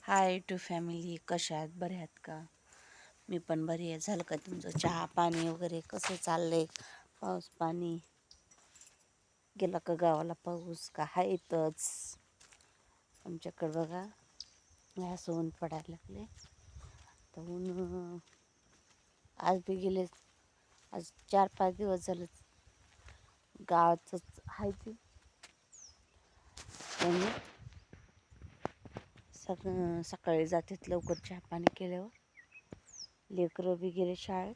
High to family, कशा आहात? बरे आहात का? मी पण बरी आहे. झालं का तुमचं चहा पाणी वगैरे? कसं चाललंय? पाऊस पाणी गेला का गावाला? पाऊस का आहेतच? आमच्याकडं बघा असं ऊन पडायला लागले. तर ऊन आज बी गेले, आज 4-5 दिवस झालं गावातच आहे ते. त्यांनी सकाळी जातात लवकर चहा पाणी केल्यावर. लेकरं बी गेले शाळेत.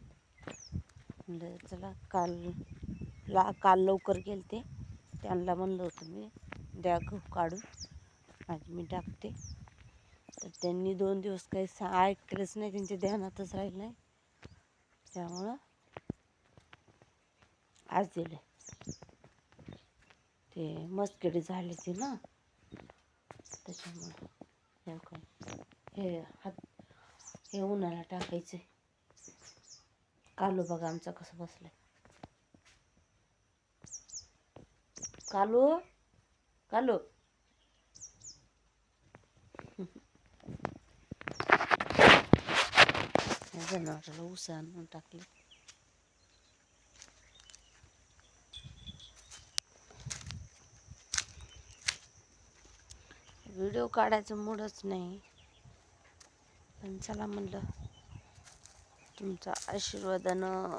म्हणलं चला काल लवकर गेलते. त्यांना म्हणलं होतं मी द्या गहू काढून, आज मी टाकते. तर त्यांनी 2 दिवस काही ऐकलंच नाही, त्यांच्या ध्यानातच राहिलं नाही. त्यामुळं आज दिले. ते मस्कडी झाली ती ना, त्याच्यामुळं हे उन्हाला टाकायचे. कालू बघा आमचा कसं बसलाय. कालू कालू जनावराला उसा आणून टाकले. व्हिडिओ काढायचं मूडच नाही, पण चला म्हणलं तुमच्या आशीर्वादानं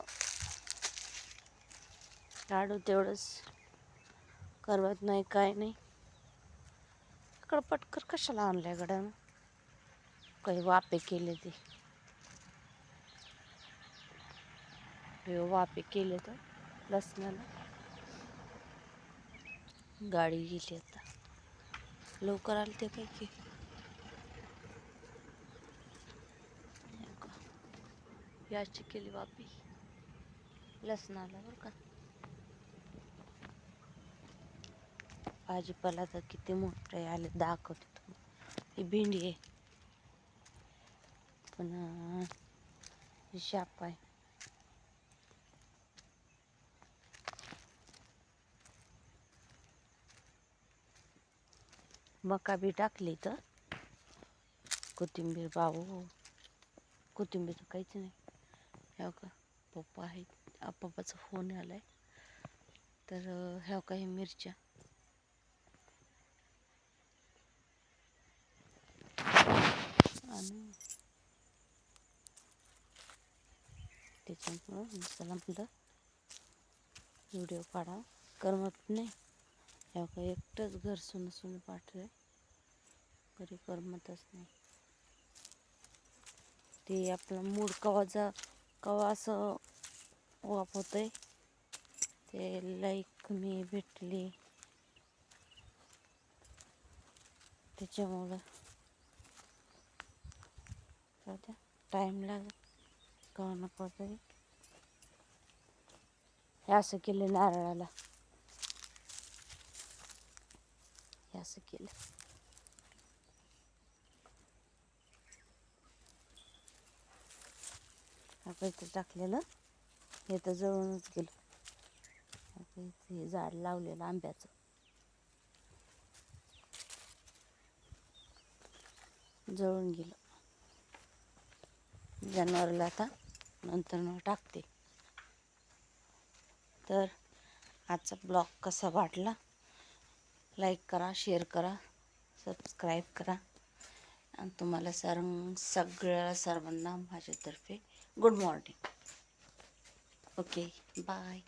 काढू. तेवढंच करवत नाही काय नाही. इकडं पटकर कशाला आणलंय गड्यानं? काही वापे केले ते, वापे केले तर लसणाला. गाडी गेली आता, लवकर आली ते काय की. याची केली वापी लसणाला बरं का. भाजीपाला तर किती मोठे आले दाखवते तुम्हाला. ही भेंडी आहे, पण ही शाप आहे. मका बी टाकली तर कोथिंबीर. बाबू कोथिंबीर काहीच नाही. ह्या का पप्पा आहेत, पप्पाचा फोन आलाय. तर ह्या काही मिरच्या आणि त्याच्यामुळं चला म्हटलं व्हिडिओ काढा. करमत नाही. ह्या का एकटंच घर सुन पाठवलंय, घरी करमतच नाही. ते आपला मूड कवा असं वाप होतंय. ते लाईक मी भेटली त्याच्यामुळं टाईम लागेल कवा ना कवा तरी. हे असं केलं नारळाला, हे असं केलं. आता इथं टाकलेलं, हे तर जळूनच गेलं. आता इथे हे झाड लावलेलं आंब्याचं, जळून गेलं. जनावराला आता नंतर टाकते. तर आजचा ब्लॉग कसा वाटला, लाईक करा, शेअर करा, सबस्क्राईब करा. आणि तुम्हाला सर्वांना माझ्यातर्फे गुड मॉर्निंग. Okay, bye.